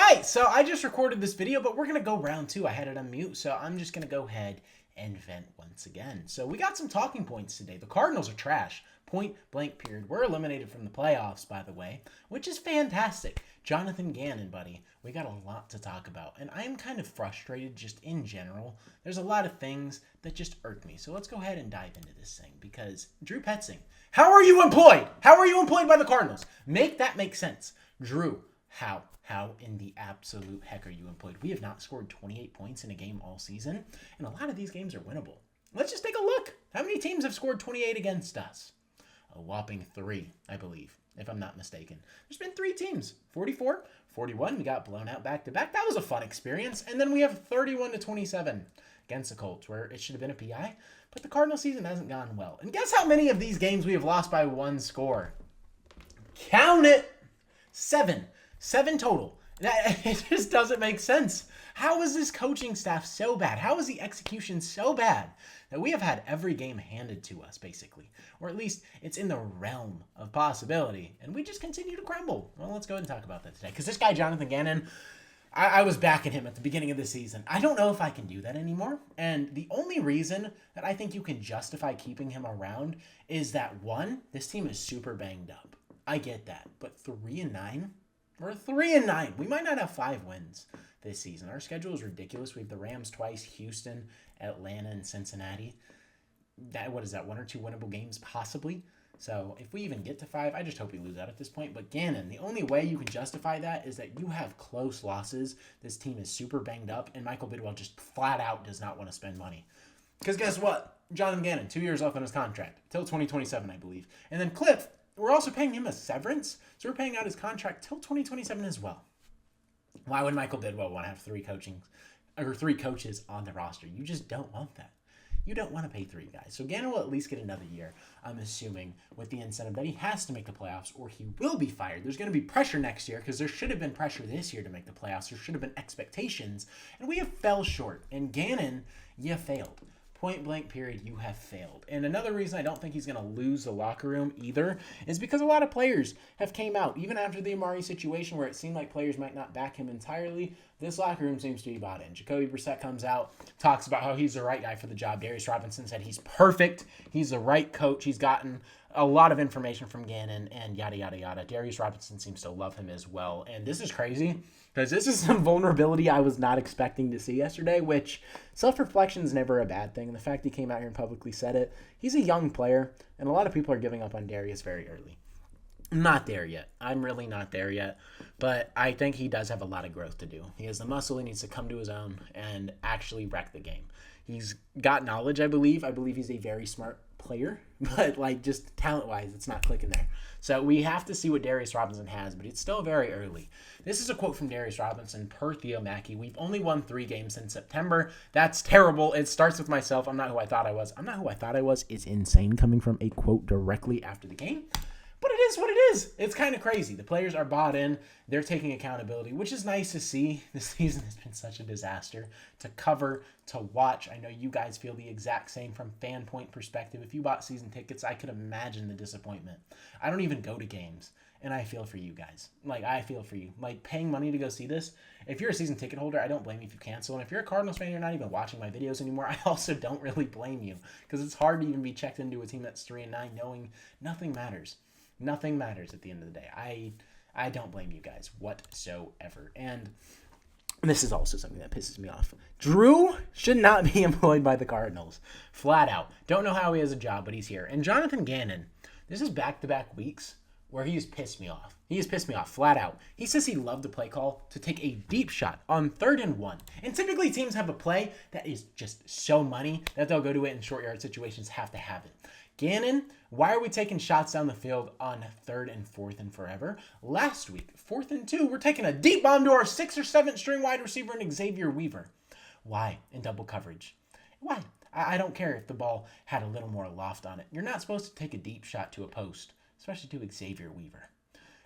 right, so I just recorded this video, but we're going to go round two. I had it on mute, so I'm just going to go ahead and vent once again. So we got some talking points today. The Cardinals are trash. Point blank period. We're eliminated from the playoffs, by the way, which is fantastic. Jonathan Gannon, buddy, we got a lot to talk about. And I am kind of frustrated just in general. There's a lot of things that just irk me. So let's go ahead and dive into this thing because Drew Petzing, how are you employed? How are you employed by the Cardinals? Make that make sense. Drew, how? How in the absolute heck are you employed? We have not scored 28 points in a game all season, and a lot of these games are winnable. Let's just take a look. How many teams have scored 28 against us? A whopping 3, I believe, if I'm not mistaken. There's been 3 teams. 44, 41, we got blown out back-to-back. That was a fun experience. And then we have 31-27 against the Colts, where it should have been a PI, but the Cardinal season hasn't gone well. And guess how many of these games we have lost by 1 score? Count it! 7. 7 total. It just doesn't make sense. How is this coaching staff so bad? How is the execution so bad that we have had every game handed to us, basically? Or at least it's in the realm of possibility, and we just continue to crumble. Well, let's go ahead and talk about that today. Because this guy, Jonathan Gannon, I was backing him at the beginning of the season. I don't know if I can do that anymore. And the only reason that I think you can justify keeping him around is that, 1, this team is super banged up. I get that. But 3-9? We're 3-9. We might not have 5 wins this season. Our schedule is ridiculous. We have the Rams twice, Houston, Atlanta, and Cincinnati. What is that? 1 or 2 winnable games, possibly. So if we even get to 5, I just hope we lose out at this point. But Gannon, the only way you can justify that is that you have close losses. This team is super banged up, and Michael Bidwell just flat out does not want to spend money. Because guess what? Jonathan Gannon, 2 years left on his contract, till 2027, I believe. And then Cliff, we're also paying him a severance, so we're paying out his contract till 2027 as well. Why would Michael Bidwell want to have 3 coaches on the roster? You just don't want that. You don't want to pay 3 guys. So Gannon will at least get another year, I'm assuming, with the incentive that he has to make the playoffs or he will be fired. There's going to be pressure next year because there should have been pressure this year to make the playoffs. There should have been expectations, and we have fell short. And Gannon, you failed. Point blank period, you have failed. And another reason I don't think he's going to lose the locker room either is because a lot of players have came out, even after the Amari situation where it seemed like players might not back him entirely. This locker room seems to be bought in. Jacoby Brissett comes out, talks about how he's the right guy for the job. Darius Robinson said he's perfect. He's the right coach. He's gotten a lot of information from Gannon and yada, yada, yada. Darius Robinson seems to love him as well. And this is crazy because this is some vulnerability I was not expecting to see yesterday, which self-reflection is never a bad thing. And the fact he came out here and publicly said it, he's a young player, and a lot of people are giving up on Darius very early. I'm not there yet. I'm really not there yet. But I think he does have a lot of growth to do. He has the muscle. He needs to come to his own and actually wreck the game. He's got knowledge, I believe. I believe he's a very smart player. But, just talent-wise, it's not clicking there. So we have to see what Darius Robinson has, but it's still very early. This is a quote from Darius Robinson per Theo Mackey. We've only won 3 games since September. That's terrible. It starts with myself. I'm not who I thought I was. I'm not who I thought I was. It's insane coming from a quote directly after the game. But it is what it is. It's kind of crazy. The players are bought in. They're taking accountability, which is nice to see. This season has been such a disaster to cover, to watch. I know you guys feel the exact same from fan point perspective. If you bought season tickets, I could imagine the disappointment. I don't even go to games, and I feel for you guys. I feel for you. Paying money to go see this. If you're a season ticket holder, I don't blame you if you cancel. And if you're a Cardinals fan, you're not even watching my videos anymore, I also don't really blame you because it's hard to even be checked into a team that's 3-9 knowing nothing matters. Nothing matters at the end of the day. I don't blame you guys whatsoever. And this is also something that pisses me off. Drew should not be employed by the Cardinals. Flat out. Don't know how he has a job, but he's here. And Jonathan Gannon, this is back-to-back weeks where he's pissed me off. He has pissed me off flat out. He says he loved the play call to take a deep shot on 3rd and 1. And typically teams have a play that is just so money that they'll go to it in short yard situations, have to have it. Gannon, why are we taking shots down the field on 3rd and 4th and forever? Last week, 4th and 2, we're taking a deep bomb to our 6th or 7th string wide receiver in Xavier Weaver. Why? In double coverage. Why? I don't care if the ball had a little more loft on it. You're not supposed to take a deep shot to a post, especially to Xavier Weaver.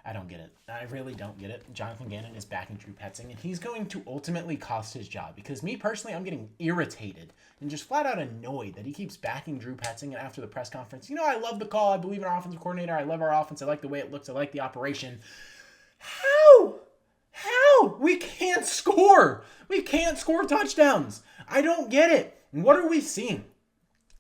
I don't get it. I really don't get it. Jonathan Gannon is backing Drew Petzing, and he's going to ultimately cost his job because me personally, I'm getting irritated and just flat out annoyed that he keeps backing Drew Petzing. And after the press conference, I love the call. I believe in our offensive coordinator. I love our offense. I like the way it looks. I like the operation. How? We We can't score. We can't score touchdowns. I don't get it. What are we seeing?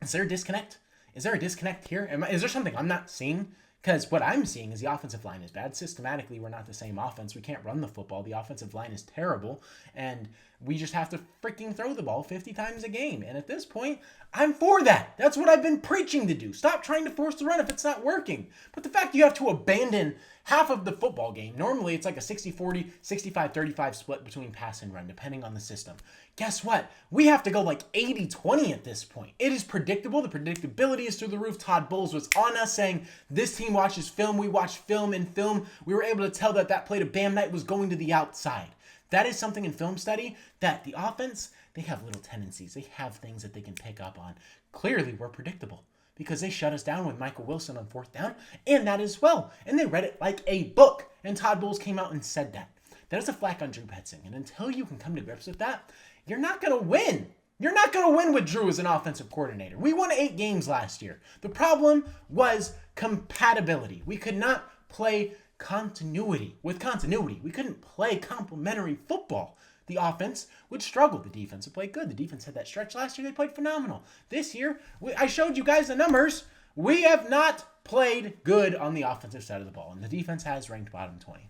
Is there a disconnect? Is there a disconnect here? Is there something I'm not seeing? Because what I'm seeing is the offensive line is bad. Systematically, we're not the same offense. We can't run the football. The offensive line is terrible. And we just have to freaking throw the ball 50 times a game. And at this point, I'm for that. That's what I've been preaching to do. Stop trying to force the run if it's not working. But the fact you have to abandon half of the football game, normally it's like a 60-40, 65-35 split between pass and run, depending on the system. Guess what? We have to go like 80-20 at this point. It is predictable. The predictability is through the roof. Todd Bowles was on us saying, this team watches film. We watch film and film. We were able to tell that play to Bam Knight was going to the outside. That is something in film study that the offense, they have little tendencies. They have things that they can pick up on. Clearly, we're predictable because they shut us down with Michael Wilson on fourth down, and that as well. And they read it like a book. And Todd Bowles came out and said that. That is a flack on Drew Petzing. And until you can come to grips with that, you're not going to win. You're not going to win with Drew as an offensive coordinator. We won 8 games last year. The problem was compatibility. We could not play continuity. We couldn't play complementary football. The offense would struggle. The defense would play good. The defense had that stretch last year. They played phenomenal. This year, I showed you guys the numbers. We have not played good on the offensive side of the ball. And the defense has ranked bottom 20.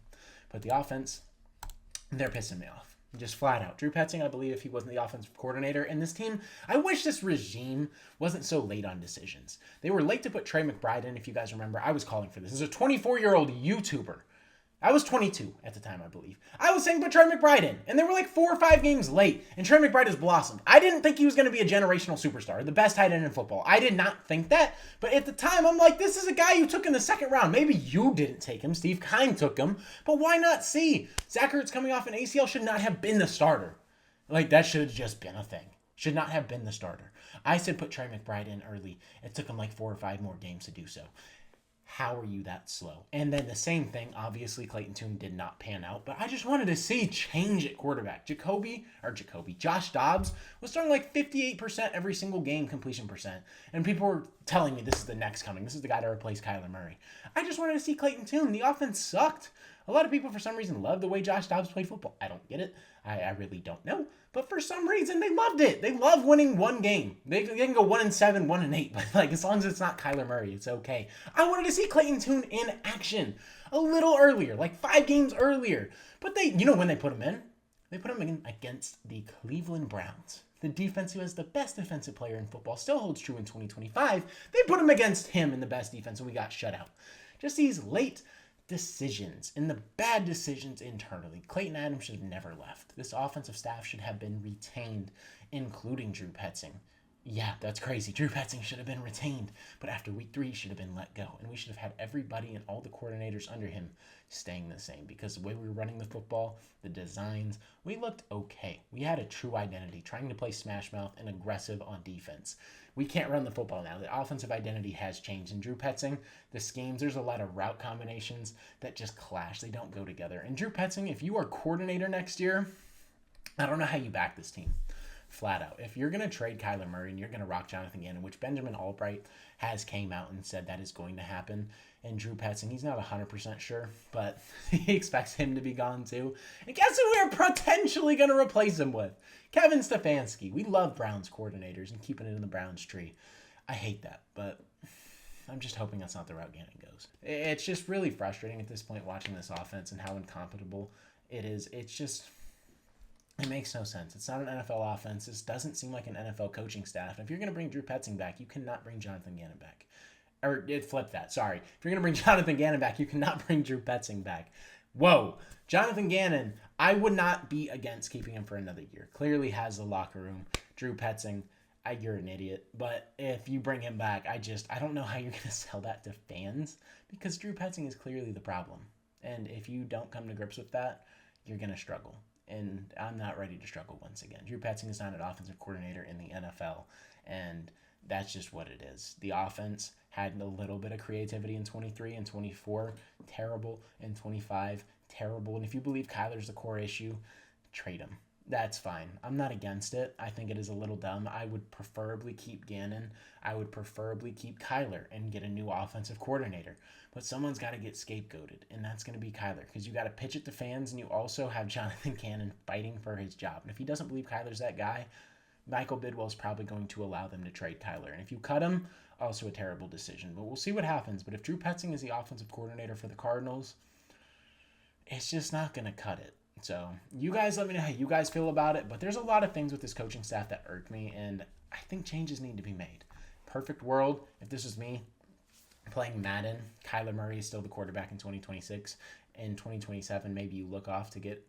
But the offense, they're pissing me off. Just flat out. Drew Petzing, I believe, if he wasn't the offensive coordinator in this team, I wish this regime wasn't so late on decisions. They were late to put Trey McBride in, if you guys remember. I was calling for this. This is a 24-year-old YouTuber. I was 22 at the time, I believe. I was saying put Trey McBride in, and they were like 4 or 5 games late, and Trey McBride has blossomed. I didn't think he was going to be a generational superstar, the best tight end in football. I did not think that, but at the time, I'm like, this is a guy you took in the second round. Maybe you didn't take him. Steve Kine took him, but why not see? Zach Ertz coming off an ACL should not have been the starter. Like, that should have just been a thing. Should not have been the starter. I said put Trey McBride in early. It took him like 4 or 5 more games to do so. How are you that slow? And then the same thing, obviously Clayton Tune did not pan out, but I just wanted to see change at quarterback. Josh Dobbs was throwing like 58% every single game completion percent. And people were telling me this is the next coming. This is the guy to replace Kyler Murray. I just wanted to see Clayton Tune. The offense sucked. A lot of people for some reason love the way Josh Dobbs played football. I don't get it. I really don't know. But for some reason, they loved it. They love winning one game. They can go 1-7, 1-8. But like, as long as it's not Kyler Murray, it's okay. I wanted to see Clayton Tune in action a little earlier, like 5 games earlier. But when they put him in? They put him in against the Cleveland Browns. The defense who has the best defensive player in football still holds true in 2025. They put him against him in the best defense, and we got shut out. Just these late decisions and the bad decisions internally. Clayton Adams should have never left. This offensive staff should have been retained, including Drew Petzing. Yeah, that's crazy. Drew Petzing should have been retained, but after week 3, he should have been let go. And we should have had everybody and all the coordinators under him staying the same because the way we were running the football, the designs, we looked okay. We had a true identity, trying to play smash mouth and aggressive on defense. We can't run the football now. The offensive identity has changed. And Drew Petzing, the schemes, there's a lot of route combinations that just clash. They don't go together. And Drew Petzing, if you are coordinator next year, I don't know how you back this team. Flat out. If you're going to trade Kyler Murray and you're going to rock Jonathan Gannon, which Benjamin Albright has came out and said that is going to happen, and Drew Petzing, he's not 100% sure, but he expects him to be gone too. And guess who we're potentially going to replace him with? Kevin Stefanski. We love Browns coordinators and keeping it in the Browns tree. I hate that, but I'm just hoping that's not the route Gannon goes. It's just really frustrating at this point watching this offense and how incompetable it is. It makes no sense. It's not an NFL offense. This doesn't seem like an NFL coaching staff. And if you're going to bring Drew Petzing back, you cannot bring Jonathan Gannon back. Or it flipped that. Sorry. If you're going to bring Jonathan Gannon back, you cannot bring Drew Petzing back. Whoa. Jonathan Gannon, I would not be against keeping him for another year. Clearly has the locker room. Drew Petzing, you're an idiot. But if you bring him back, I don't know how you're going to sell that to fans because Drew Petzing is clearly the problem. And if you don't come to grips with that, you're going to struggle. And I'm not ready to struggle once again. Drew Petzing is not an offensive coordinator in the NFL, and that's just what it is. The offense had a little bit of creativity in 23 and 24, terrible, and 25, terrible. And if you believe Kyler's the core issue, trade him. That's fine. I'm not against it. I think it is a little dumb. I would preferably keep Gannon. I would preferably keep Kyler and get a new offensive coordinator. But someone's got to get scapegoated, and that's going to be Kyler because you got to pitch at the fans, and you also have Jonathan Cannon fighting for his job. And if he doesn't believe Kyler's that guy, Michael Bidwell is probably going to allow them to trade Kyler. And if you cut him, also a terrible decision. But we'll see what happens. But if Drew Petzing is the offensive coordinator for the Cardinals, it's just not going to cut it. So you guys let me know how you guys feel about it. But there's a lot of things with this coaching staff that irk me, and I think changes need to be made. Perfect world, if this was me playing Madden, Kyler Murray is still the quarterback in 2026. In 2027, maybe you look off to get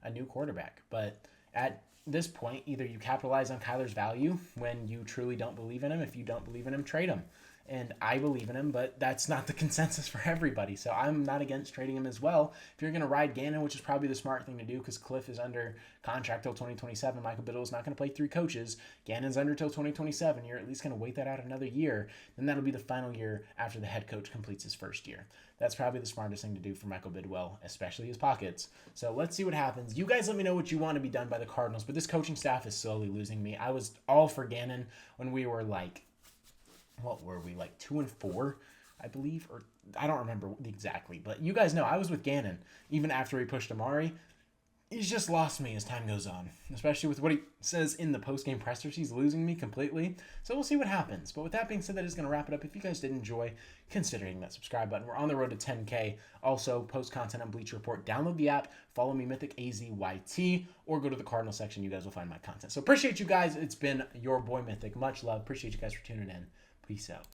a new quarterback. But at this point, either you capitalize on Kyler's value when you truly don't believe in him. If you don't believe in him, trade him. And I believe in him, but that's not the consensus for everybody. So I'm not against trading him as well. If you're going to ride Gannon, which is probably the smart thing to do because Cliff is under contract till 2027. Michael Biddle is not going to play 3 coaches. Gannon's under till 2027. You're at least going to wait that out another year. Then that'll be the final year after the head coach completes his first year. That's probably the smartest thing to do for Michael Bidwell, especially his pockets. So let's see what happens. You guys let me know what you want to be done by the Cardinals, but this coaching staff is slowly losing me. I was all for Gannon when we were like, what were we, like 2-4, I believe, or I don't remember exactly, but you guys know I was with Gannon even after he pushed Amari. He's just lost me as time goes on, especially with what he says in the post-game pressers. He's losing me completely, so we'll see what happens. But with that being said, that is going to wrap it up. If you guys did enjoy, consider hitting that subscribe button. We're on the road to 10K. Also, post content on Bleacher Report. Download the app, follow me, Mythic AZYT, or go to the Cardinal section. You guys will find my content. So appreciate you guys. It's been your boy Mythic. Much love. Appreciate you guys for tuning in. Peace out.